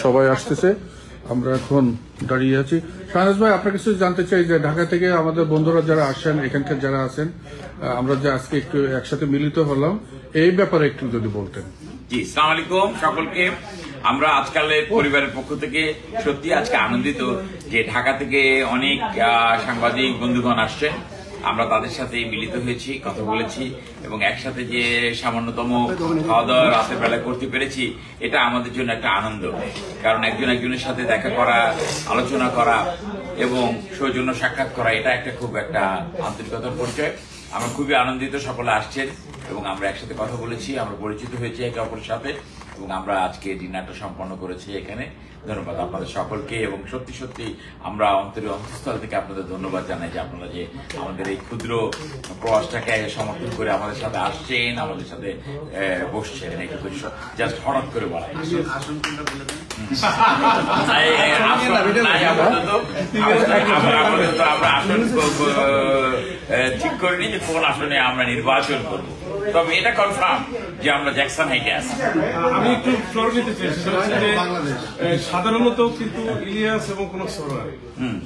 সবাই আসতেছে, আমরা এখন দাঁড়িয়ে আছি। শাহনাজ ভাই, আপনার কাছে জানতে চাই যে ঢাকা থেকে আমাদের বন্ধুরা যারা আসেন, এখানকার যারা আছেন, আমরা যে আজকে একটু একসাথে মিলিত হলাম, এই ব্যাপারে একটু যদি বলতেন। জি, আসসালামু আলাইকুম সকলকে। আমরা আজকালের পরিবারের পক্ষ থেকে সত্যি আজকে আনন্দিত যে ঢাকা থেকে অনেক সাংবাদিক বন্ধুগণ আসছেন। আমরা তাদের সাথে মিলিত হয়েছি, কথা বলেছি এবং একসাথে যে সামান্যতম খাওয়া দাওয়া রাতের বেলা করতে পেরেছি, এটা আমাদের জন্য একটা আনন্দ। কারণ একজন একজনের সাথে দেখা করা, আলোচনা করা এবং সৌজন্য সাক্ষাৎ করা, এটা একটা খুব একটা আন্তরিকতার পরিচয়। আমরা খুবই আনন্দিত, সকলে আসছেন এবং আমরা একসাথে কথা বলেছি, আমরা পরিচিত হয়েছি একে অপরের সাথে এবং আমরা আজকে ডিনারটা সম্পন্ন করেছি এখানে। ধন্যবাদ আপনাদের সকলকে এবং সত্যি সত্যি আমরা অন্তঃস্থল থেকে আপনাদের ধন্যবাদ জানাই যে আপনারা যে আমাদের এই ক্ষুদ্র প্রয়াসটাকে সমর্থন করে আমাদের সাথে আসছেন, আমাদের সাথে বসছেন। এইটুকু জাস্ট হঠাৎ করে বলা। আমরা আসন ঠিক করিনি যে কোন আসনে আমরা নির্বাচন করবো, তবে এটা কনফার্ম যে আমরা জ্যাকসন হাইটে আছি। আমি একটু ফ্লোর নিতে চাই, সাধারণত কিন্তু ইলিয়াস এবং কোন সরোয়ার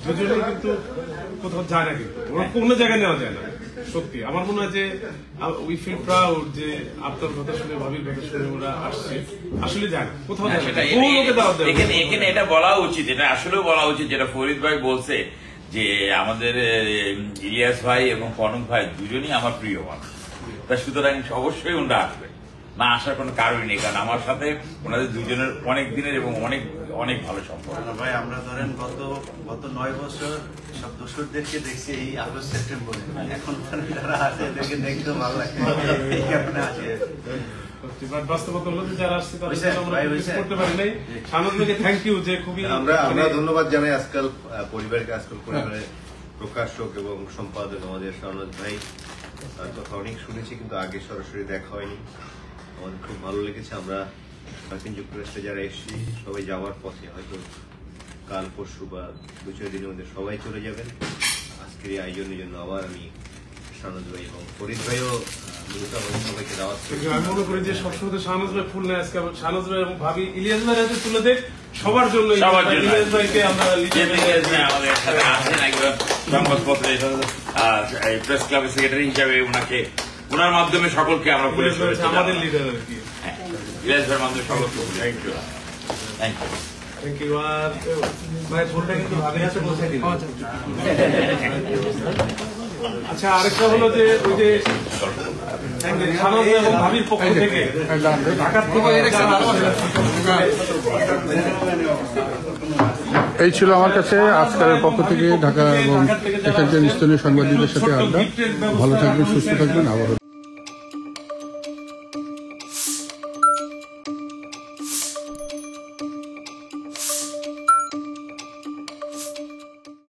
দুজনেই কিন্তু কোথাও যায় না, কিন্তু ওরা কোনো জায়গায় নেওয়া যায় না। সত্যি আমার মনে হয় যে উই ফিল প্রাউড যে আপনার কথা শুনে, ভাবির কথা শুনে ওরা আসছে, আসলে যায় না কোথাও। এখানে এটা বলা উচিত, এটা আসলেও বলা উচিত যেটা ফরিদ ভাই বলছে যে আমাদের ইলিয়াস ভাই এবং কনক ভাই দুজনই আমার প্রিয় মানুষ। তা সুতরাং অবশ্যই ওনারা আসবে, না আসার কোনো কারণই নেই, কারণ আমার সাথে ওনাদের দুজনের অনেক দিনের এবং অনেক অনেক ভালো সম্পর্ক। ভাই আমরা ধরেন গত 9 বছর সব দর্শকদেরকে দেখছি এই আগস্ট সেপ্টেম্বরে, এখন যারা আছে এদেরকে দেখতে ভালো লাগে, এই কারণে আসে। বাস্তবতা হলো যে যারা আসছে তাদের আমরা করতে পারি নাই। শাহনাজ ভাইকে থ্যাংক ইউ যে খুবই আমরা ধন্যবাদ জানাই আজকাল পরিবারকে, আজকাল পরিবারের প্রকাশক এবং সম্পাদক আমাদের শাহনাজ ভাই। তার কথা অনেক শুনেছি কিন্তু আগে সরাসরি দেখা হয়নি, আমাদের খুব ভালো লেগেছে। আমরা মার্কিন যুক্তরাষ্ট্রে যারা এসেছি সবাই যাওয়ার পথে, হয়তো কাল পরশু বা 2-4 দিনের মধ্যে সবাই চলে যাবেন। আজকের এই আয়োজনের জন্য আবার আমি শাহনাজ ভাই এবং ফরিদ ভাইও মূলত সবাইকে দাওয়াত করি। আমি মনে করি যে সবসময় শাহনাজ ভাই ফুল নেয়, আজকে শাহনাজ ভাই এবং ভাবি ইলিয়াস ভাই হাতে তুলে দেখ সবার জন্য। ইলিয়াস ভাইকে আমরা আমাদের সাথে আছেন একজন সংবাদপত্রে প্রেস ক্লাবের সেক্রেটারি হিসাবে, ওনাকে ওনার মাধ্যমে সকলকে আমরা আমাদের লিডার আর কি, ইলিয়াস ভাইয়ের মাধ্যমে সকলকে থ্যাংক ইউ। Thank you. আর ভাই ফোনটা কিন্তু ভাবি হাতে পৌঁছে দিন। আচ্ছা, আরেকটা হলো যে ওই যে শাহনাজ এবং ভাবির পক্ষ থেকে ঢাকার থেকে এই ছিল আমার কাছে আজকের পক্ষ থেকে ঢাকা এবং এখানকার স্থানীয় সাংবাদিকদের সাথে আড্ডা। ভালো থাকবেন, সুস্থ থাকবেন, আবার